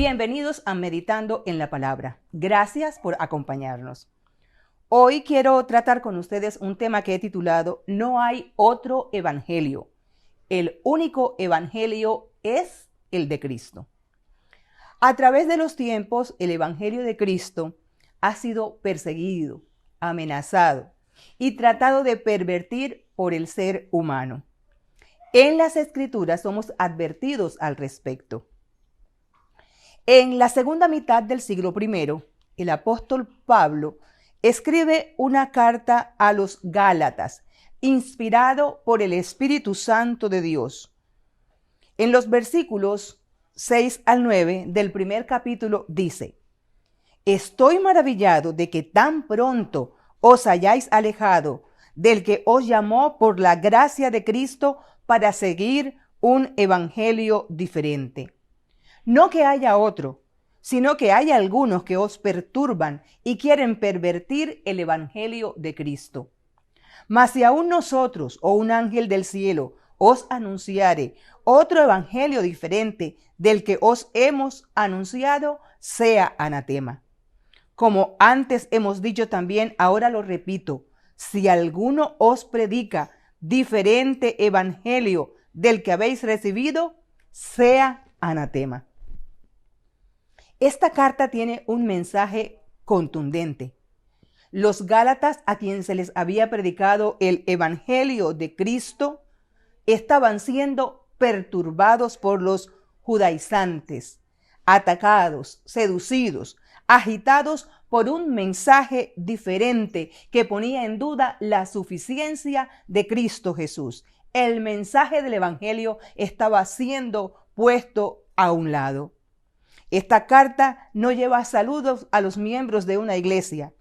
Bienvenidos a Meditando en la Palabra. Gracias por acompañarnos. Hoy quiero tratar con ustedes un tema que he titulado No hay otro evangelio. El único evangelio es el de Cristo. A través de los tiempos, el evangelio de Cristo ha sido perseguido, amenazado y tratado de pervertir por el ser humano. En las Escrituras somos advertidos al respecto. En la segunda mitad del siglo I, el apóstol Pablo escribe una carta a los Gálatas, inspirado por el Espíritu Santo de Dios. En los versículos 6 al 9 del primer capítulo dice: Estoy maravillado de que tan pronto os hayáis alejado del que os llamó por la gracia de Cristo para seguir un evangelio diferente. No que haya otro, sino que hay algunos que os perturban y quieren pervertir el evangelio de Cristo. Mas si aún nosotros o un ángel del cielo os anunciare otro evangelio diferente del que os hemos anunciado, sea anatema. Como antes hemos dicho también, ahora lo repito, si alguno os predica diferente evangelio del que habéis recibido, sea anatema. Esta carta tiene un mensaje contundente. Los Gálatas, a quienes se les había predicado el evangelio de Cristo, estaban siendo perturbados por los judaizantes, atacados, seducidos, agitados por un mensaje diferente que ponía en duda la suficiencia de Cristo Jesús. El mensaje del evangelio estaba siendo puesto a un lado. Esta carta no lleva saludos a los miembros de una iglesia.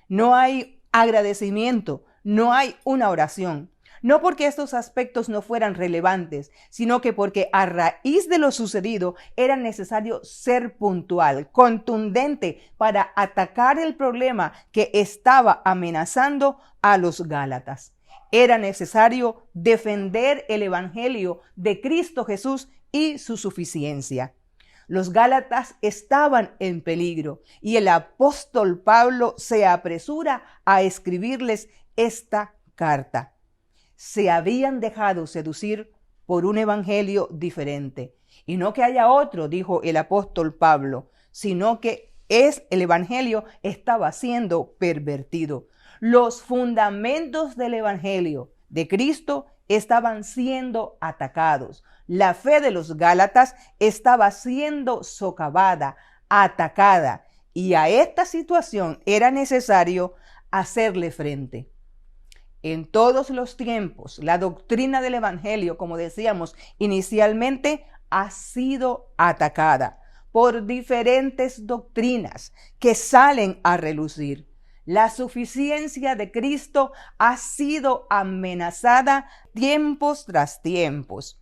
No hay agradecimiento, no hay una oración. No porque estos aspectos no fueran relevantes, sino que porque a raíz de lo sucedido era necesario ser puntual, contundente para atacar el problema que estaba amenazando a los Gálatas. Era necesario defender el evangelio de Cristo Jesús y su suficiencia. Los Gálatas estaban en peligro y el apóstol Pablo se apresura a escribirles esta carta. Se habían dejado seducir por un evangelio diferente. Y no que haya otro, dijo el apóstol Pablo, sino que el evangelio estaba siendo pervertido. Los fundamentos del evangelio de Cristo estaban siendo atacados. La fe de los Gálatas estaba siendo socavada, atacada, y a esta situación era necesario hacerle frente. En todos los tiempos, la doctrina del evangelio, como decíamos inicialmente, ha sido atacada por diferentes doctrinas que salen a relucir. La suficiencia de Cristo ha sido amenazada tiempos tras tiempos.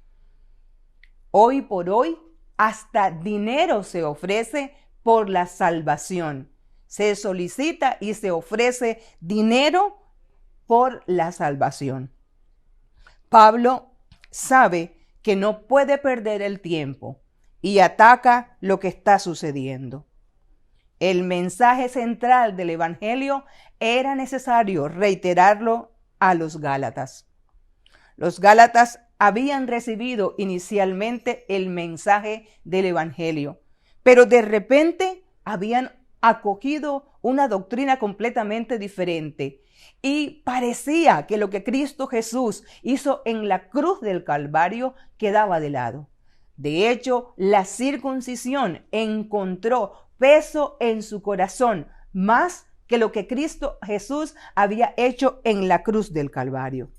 Hoy por hoy, hasta dinero se ofrece por la salvación. Se solicita y se ofrece dinero por la salvación. Pablo sabe que no puede perder el tiempo y ataca lo que está sucediendo. El mensaje central del evangelio era necesario reiterarlo a los Gálatas. Los Gálatas habían recibido inicialmente el mensaje del evangelio, pero de repente habían acogido una doctrina completamente diferente y parecía que lo que Cristo Jesús hizo en la cruz del Calvario quedaba de lado. De hecho, la circuncisión encontró peso en su corazón más que lo que Cristo Jesús había hecho en la cruz del Calvario.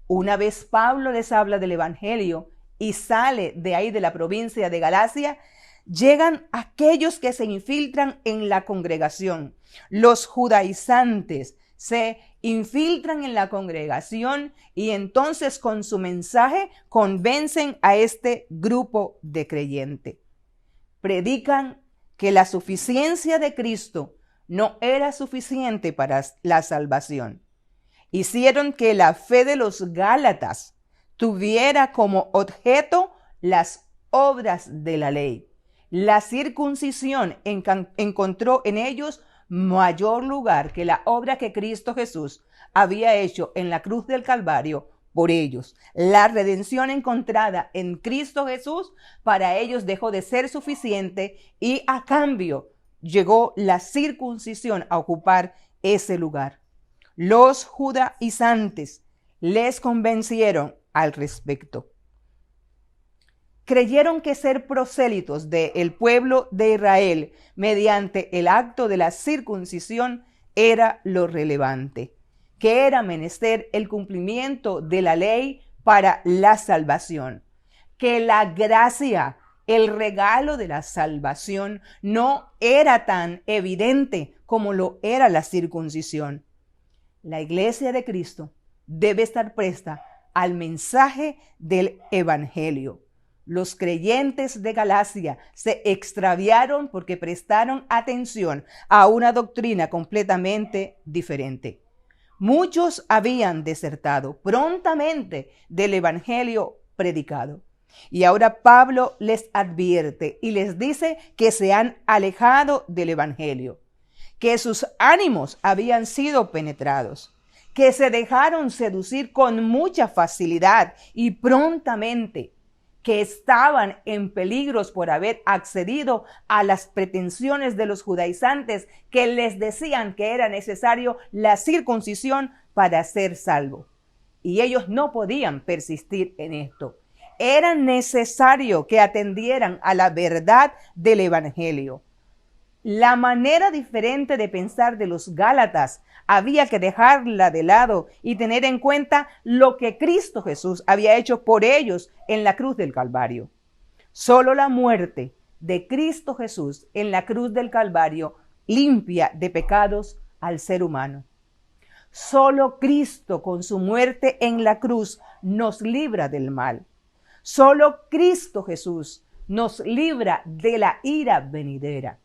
Una vez Pablo les habla del evangelio y sale de ahí de la provincia de Galacia, llegan aquellos que se infiltran en la congregación. Los judaizantes se infiltran en la congregación y entonces con su mensaje convencen a este grupo de creyentes. Predican que la suficiencia de Cristo no era suficiente para la salvación. Hicieron que la fe de los Gálatas tuviera como objeto las obras de la ley. La circuncisión encontró en ellos mayor lugar que la obra que Cristo Jesús había hecho en la cruz del Calvario por ellos. La redención encontrada en Cristo Jesús para ellos dejó de ser suficiente y a cambio llegó la circuncisión a ocupar ese lugar. Los judaizantes les convencieron al respecto. Creyeron que ser prosélitos del pueblo de Israel mediante el acto de la circuncisión era lo relevante, que era menester el cumplimiento de la ley para la salvación, que la gracia, el regalo de la salvación, no era tan evidente como lo era la circuncisión. La iglesia de Cristo debe estar presta al mensaje del evangelio. Los creyentes de Galacia se extraviaron porque prestaron atención a una doctrina completamente diferente. Muchos habían desertado prontamente del evangelio predicado. Y ahora Pablo les advierte y les dice que se han alejado del evangelio, que sus ánimos habían sido penetrados, que se dejaron seducir con mucha facilidad y prontamente, que estaban en peligros por haber accedido a las pretensiones de los judaizantes que les decían que era necesario la circuncisión para ser salvo. Y ellos no podían persistir en esto. Era necesario que atendieran a la verdad del evangelio. La manera diferente de pensar de los Gálatas había que dejarla de lado y tener en cuenta lo que Cristo Jesús había hecho por ellos en la cruz del Calvario. Solo la muerte de Cristo Jesús en la cruz del Calvario limpia de pecados al ser humano. Solo Cristo con su muerte en la cruz nos libra del mal. Solo Cristo Jesús nos libra de la ira venidera.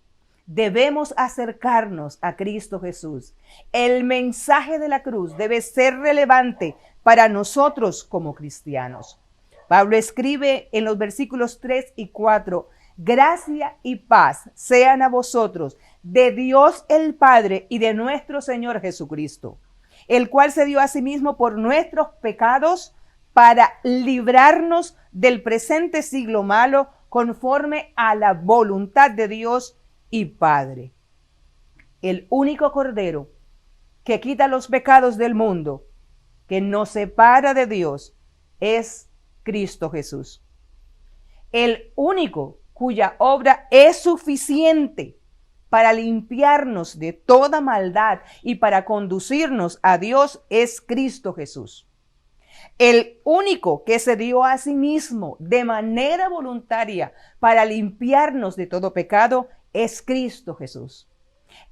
Debemos acercarnos a Cristo Jesús. El mensaje de la cruz debe ser relevante para nosotros como cristianos. Pablo escribe en los versículos 3 y 4, gracia y paz sean a vosotros de Dios el Padre y de nuestro Señor Jesucristo, el cual se dio a sí mismo por nuestros pecados para librarnos del presente siglo malo conforme a la voluntad de Dios y Padre. El único Cordero que quita los pecados del mundo, que nos separa de Dios, es Cristo Jesús. El único cuya obra es suficiente para limpiarnos de toda maldad y para conducirnos a Dios es Cristo Jesús. El único que se dio a sí mismo de manera voluntaria para limpiarnos de todo pecado es Cristo Jesús.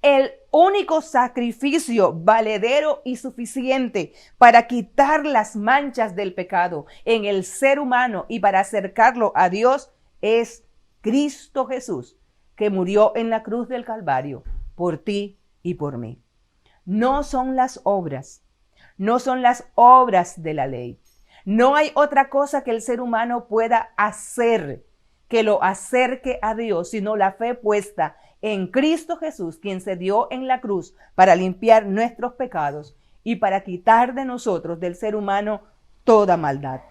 El único sacrificio valedero y suficiente para quitar las manchas del pecado en el ser humano y para acercarlo a Dios es Cristo Jesús, que murió en la cruz del Calvario por ti y por mí. No son las obras, no son las obras de la ley. No hay otra cosa que el ser humano pueda hacer que lo acerque a Dios, sino la fe puesta en Cristo Jesús, quien se dio en la cruz para limpiar nuestros pecados y para quitar de nosotros, del ser humano, toda maldad.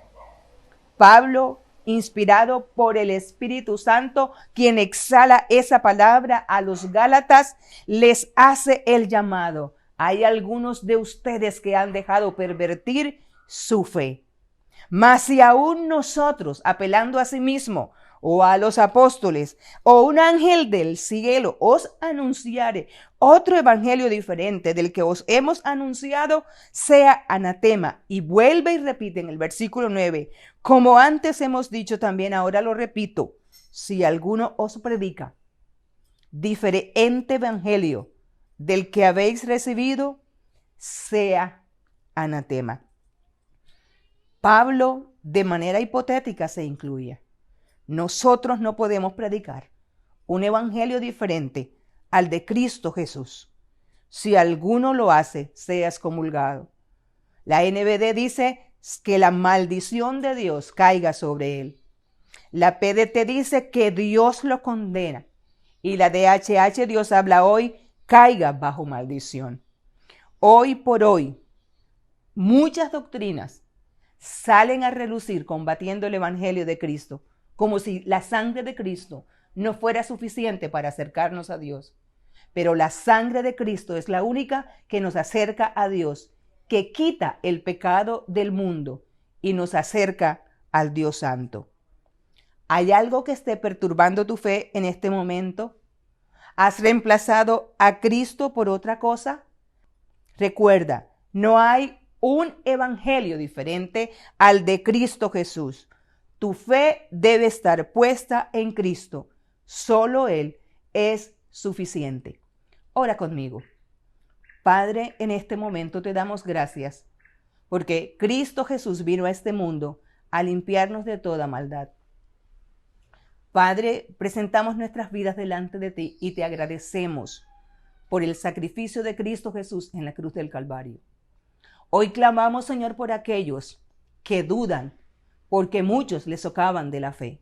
Pablo, inspirado por el Espíritu Santo, quien exhala esa palabra a los Gálatas, les hace el llamado. Hay algunos de ustedes que han dejado pervertir su fe. Mas si aún nosotros, apelando a sí mismo, o a los apóstoles, o un ángel del cielo os anunciare otro evangelio diferente del que os hemos anunciado, sea anatema. Y vuelve y repite en el versículo 9, como antes hemos dicho también, ahora lo repito, si alguno os predica diferente evangelio del que habéis recibido, sea anatema. Pablo, de manera hipotética, se incluye. Nosotros no podemos predicar un evangelio diferente al de Cristo Jesús. Si alguno lo hace, sea excomulgado. La NBD dice que la maldición de Dios caiga sobre él. La PDT dice que Dios lo condena. Y la DHH, Dios habla hoy, caiga bajo maldición. Hoy por hoy, muchas doctrinas salen a relucir combatiendo el Evangelio de Cristo, como si la sangre de Cristo no fuera suficiente para acercarnos a Dios. Pero la sangre de Cristo es la única que nos acerca a Dios, que quita el pecado del mundo y nos acerca al Dios Santo. ¿Hay algo que esté perturbando tu fe en este momento? ¿Has reemplazado a Cristo por otra cosa? Recuerda, no hay un evangelio diferente al de Cristo Jesús. Tu fe debe estar puesta en Cristo. Solo Él es suficiente. Ora conmigo. Padre, en este momento te damos gracias porque Cristo Jesús vino a este mundo a limpiarnos de toda maldad. Padre, presentamos nuestras vidas delante de ti y te agradecemos por el sacrificio de Cristo Jesús en la cruz del Calvario. Hoy clamamos, Señor, por aquellos que dudan, porque muchos les socavan de la fe.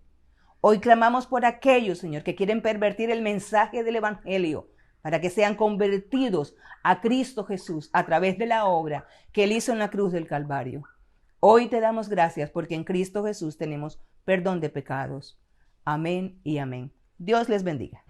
Hoy clamamos por aquellos, Señor, que quieren pervertir el mensaje del Evangelio para que sean convertidos a Cristo Jesús a través de la obra que Él hizo en la cruz del Calvario. Hoy te damos gracias porque en Cristo Jesús tenemos perdón de pecados. Amén y amén. Dios les bendiga.